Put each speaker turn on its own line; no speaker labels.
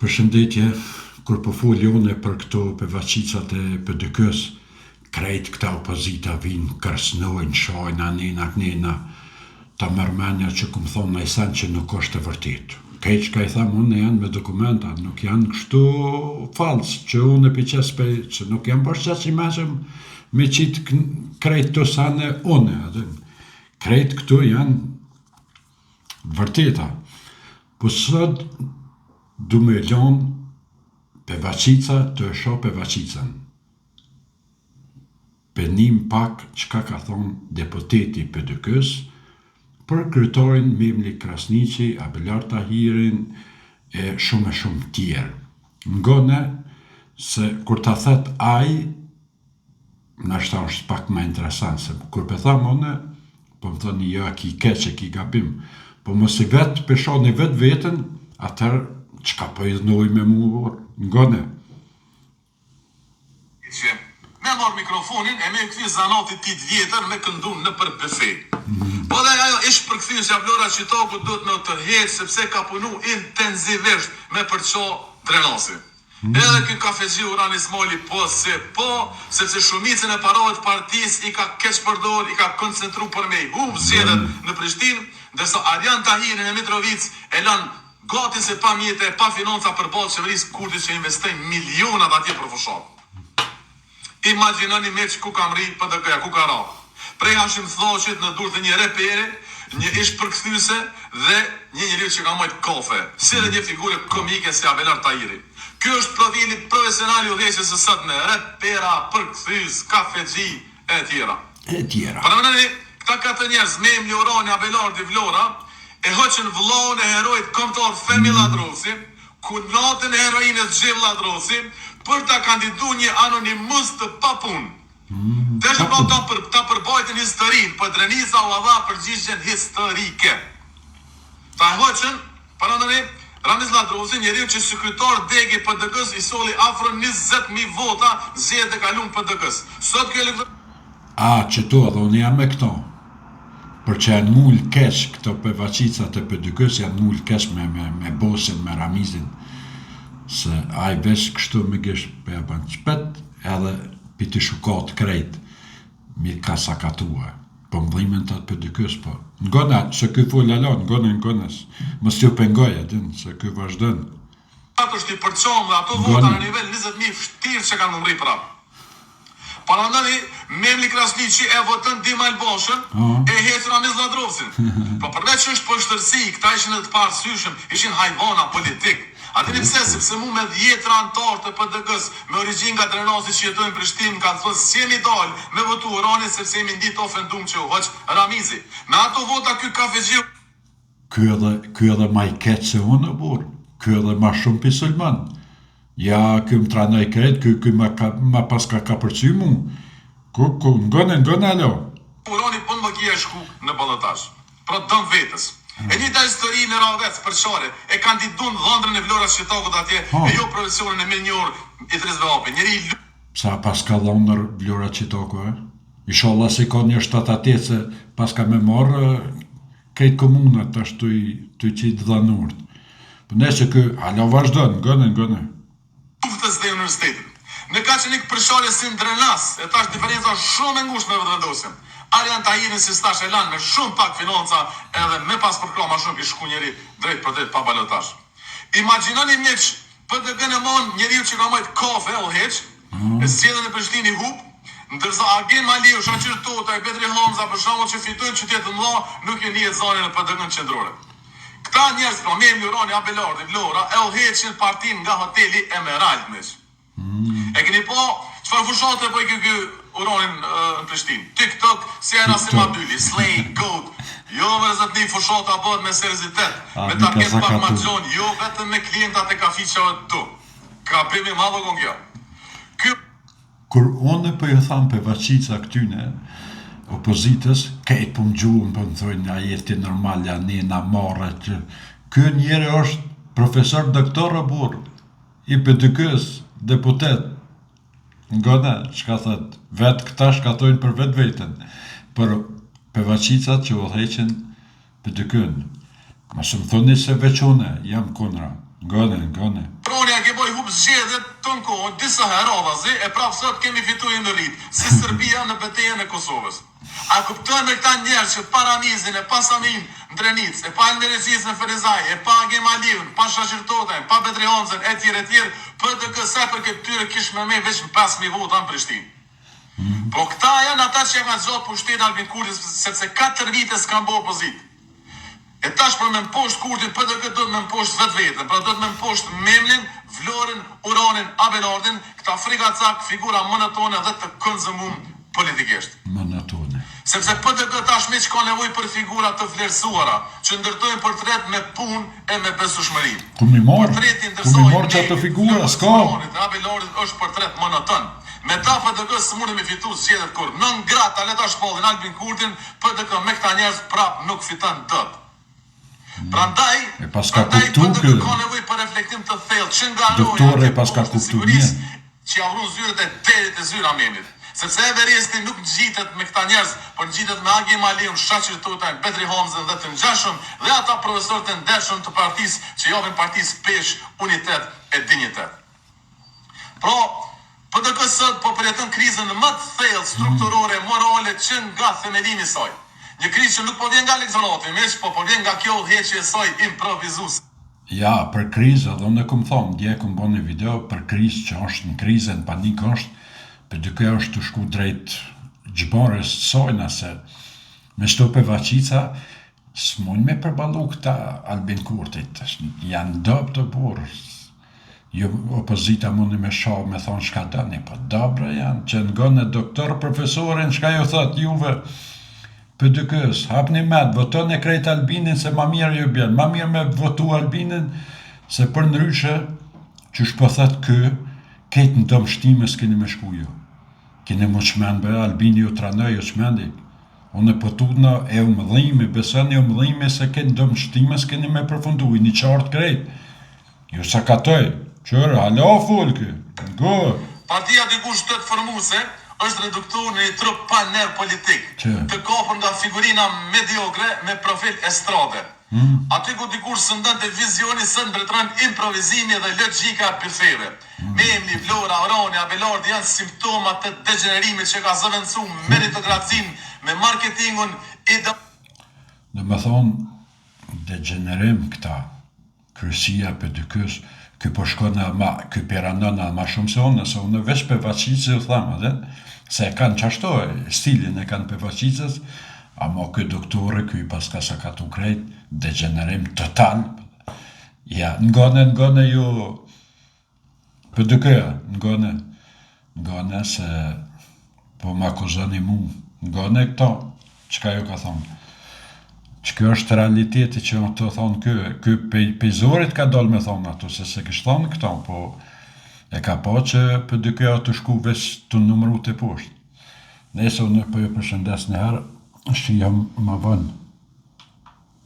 Përshëndetje, kur po fol jone për këto pevaqicat e PD-kës, krejt këta opozita vinë, kërcnojnë, shojnë, anina, knina, ta mërmenja që këmë thonë në sen që nuk është e vërtit. Krejt që ka i thamë unë janë me dokumenta, nuk janë kështu falsë, që unë e piqes për, që nuk janë përshqes i mesëm me qitë krejt të sane unë. Krejt këtu janë vërtita. Po sot du me lonë pevaqica të shoh pevaqicën. Penim pak çka ka thonë deputeti PD-kës për kryetarin Memli Krasniqi, Abelar Tahirin e shumë tjerë. Ngone se kur ta thet ai, nashta është pak më interesant, se kur pe tham une, po më thoni jo, ki keq e ki gabim, po mos i vetë peshoni vetë vetën, atër çka po i dhnoj me mu, ngone.
Me marrë mikrofonin e me këthi zanatit 8 vjetër me këndun në për bëfe. Po dhe ajo ishë përkëthy që Vlora Qitoku duhet në të heqë sepse ka punu intenzivisht me përqo drenasi. Edhe kjo kafegji Urani Smoli po, sepse shumicën e parave të partisë i ka keq përdor, i ka koncentru për me hubë zgjedhjet në Prishtinë, ndërsa Arjan Tahirin e Mitrovic e lanë gati se pa mjete, pa financa për balë qeverisë Kurti që investojnë milionat atje për fushat. Imagjinoni me që ku kam ri PD-kja, ku ka ra. Prej hashim thoqit në dur të një repere, një ish përkthyse dhe një njëri që ka mojt kafe, si dhe një figure komike si Abelar Tahiri. Ky është profili profesional i udhëheqjes së sotme, repera, përkthys, kafexhi e tjera. Për mëneni, këta katër njerëz, Memli, Urani, Abelardi, Vlora, e hoqën vllahun e herojit kombëtar Femi Lladrosi, kunatën e heroinës Xhiv Lladrosi, për ta kandidu një anonimus të papun. Të është ta përbajtën historinë, për Drenisa u adha përgjigjen historike. Ta hoqën, për mëneni, Ramiz Lladrosi, njeriu që sekretar degi PD-kës i soli afro 20.000 vota zgjedhjet e kaluam PD-kës. Sot kjo
që tu edhe unë jam me këto. Për që janë mull kesh këto pevaqicat e PD-kës, janë mull kesh me Bosin, me Ramizin. Se ai vesh kështu me gisht për e banë qpet, edhe piti shukat krejt, mi ka sakatua. Po mdhimen të atë PD-kës, po. Ngona, se këj full alon, ngone, mos t'ju pengoj, edin, se këj vazhden.
Ato është i përqom dhe ato vota në nivel 20.000 fështirë që kanë mëmri prapë. Parandani, Memli Krasniqi e votën Dim Albashën, e heqën Ramiz Lladrosin. Po përveç që është përshëtërsi, këta ishin edhe të parësyshëm, ishin hajvana politik. A dini pse, sepse mu me 10 antarë të PD-kës me origjinë nga Drenasi që jetojnë në Prishtinë kanë thënë si jeni dalë me votu Urani sepse jemi ndit ofendum që u hoq Ramizi. Me ato vota ky kafexhi.
Ky edhe ma i keq se unë burr. Ky edhe ma shumë pisulman. Ja, ky më tranoj krejt, ky ma paska ka përcy mu. Ngone alo.
Urani pun më kje shku në ballotazh. Pra dëm vetës. E një ta histori në Ravec për qare, e kandidun dhëndrën e Vlora Qitoku atje, e jo profesionin e minjor i Trizve Api. Njeri
Sa pas ka dhëndër Vlora Qitoku, Inshallah se ka një 7-8 se pas ka me marrë krejt komunat ashtu të qitë dhanurt. Për ne që kë, alo vazhdojnë, ngone.
Uftës dhe universitetin. Në ka që një përshare si në Drenas, e tash diferenca shumë e ngusht me vëdvendosim. Arjan Tahirin si stash e lanë me shumë pak financa edhe me pas përkra ma shumë kishku njeri drejt për drejt pa balotazh. Imagjinoni një që PD-kën e mon njeriu që ka majt kafe o heq, e zgjedhën e Prishtinë i hub, ndërsa Argen Maliu, Shaqir Tota e Petri Hamza për shembull që fitojnë qytetë mëdha nuk e njihet zonin e PD-kën qendrore. Këta njerëz pra Memli, Urani, Abelardi, Vlora e udhëheqin partinë nga hoteli Emerald miq. E keni po çfarë fushate po i ky Uranin në Prishtinë. TikTok, si e nasi ma byli, Slay, Goat, jo vëzët një fushata bëhet me seriozitet, me target pak ma gjon, jo vetëm me klientat e kafiqave tu. Ka primi madho kon kjo.
Kur unë po ju tham pevaqica këtyne, opozitës, kejt po më gjuhën, po më thojnë, a jeti normal, ja nina marrë, që ky njeri është profesor doktor burr, i PD-kës, deputet. Ngone, që ka thët, vetë këta shkatojnë për vetë vetën, për pevaqicat që udhëheqin PD-kën. Ma së më thoni se veç une, jam kundra. Ngone.
ke boj hub zgjedhjet të në kohën, disa herë odhazi, e prapë sot kemi fitu në rritë, si Serbia në betejën e Kosovës. A kuptojnë me këta njerë që pa Ramizin, e pa Samin në Drenic, e pa Elmerecis në Ferizaj, e pa Gemalivën, pa Shashirtoten, pa Petri Honzen, e tjere, për të kësaj për këtë tyre kish me me veç në 5.000 vota në Prishtinë. Po këta janë ata që janë gjatë pushtetin Albin Kurti, sepse 4 vite s'kan bo opozit. E tash për me mposht Kurtin, për të këtë do të me mposht vetë vetën, për do të me mposht Memlin, Vlorin, Uranin, Abelardin, këta frikacak, figura monotone dhe të konzumum politikisht.
Monotone.
Sepse për të këtë tash me që ka nevoj për figura të vlerësuara, që ndërtojnë portret me punë e me besueshmëri.
Ku mi morë që ato figura, s'ka?
Abelardit është portret monoton. Me ta PDK së mundë me fitu zgjedhjet kur. Nën grata leta shpollin Albin Kurtin, PDK me këta njerëz prap nuk fiton dot. Prandaj, PDK ka nevojë për reflektim të thellë që nga
doktore pas ka kuptuar
që avru zyret e derit e zyra Memit. Sepse Everesti nuk ngjitet me këta njerëz, por ngjitet me Agi Maliun, Shaqir Totaj, Petri Honzen dhe të ngjashëm dhe ata profesorë të ndershëm të partisë që japin partisë pesh, unitet e dinjitet. Pra, PDK sot po përjeton krizën më të thellë strukturore, morale që nga themelimi i saj. Një krizë që nuk po vjen nga elektorati, po vjen nga kjo udhëheqje e saj improvizuese.
Ja, për krizë, edhe unë këmë thonë, dje këmë bo një video për krizë që është në krizë, në panik është, për dyke është të shku drejt gjëbarës të sojna, se me shto për vaqica, s'mojnë me përbalu këta Albin Kurtit, janë dëbë të burë, jo opozita mundi me shohë, me thonë shka dëni, po dobre janë, që ngone doktor, profesorin, shka jo thëtë juve, për dykës, hapni med, voton e krejt Albinin, se ma mirë ju bjerë, ma mirë me votu Albinin, se për ndryshe, që shpëthet kë, ketë në dëmë shtime s'keni me shku ju. Keni më qmenë, be, Albini ju tranoj, ju qmendi. Unë e pëtudna e umëdhimi, besën e umëdhimi, se ketë në dëmë shtime s'keni me përfundu, i një qartë krejt. Ju sa katoj, qërë, halo fulke, go.
Partia dikush të formuse, është reduktuar në një trup pa nerv politik, të kapur nga figurina mediokre me profil estrade. Aty ku dikush së ndonte vizioni së mbretëron improvizimi dhe logjika pyfeve. Memli, Vlora, Urani, Abelardi janë simptoma të degenerimit që ka zëvendësu meritokracinë me marketingun
Dhe me thonë, degenerim këta, krysia për dykës, ky po shkon ky peranona ma shumë se unë, se unë veç për vaqicës u thamë, se e kanë qashto, stilin e kanë për vaqicës, ama ky doktore, ky paska sa ka të krejt, degenerim total. Ja, ngone ju, për dykëja, ngone se po më akuzoni mu, ngone këto, qka ju ka thonë. Që kjo është realiteti që të thonë ky pejzorit ka dollë me thonë ato, se kështë thonë këto, po e ka po që për dykëja të shku veç të numru të poshtë. Nëse unë për ju përshëndes në herë, është jam më vënë.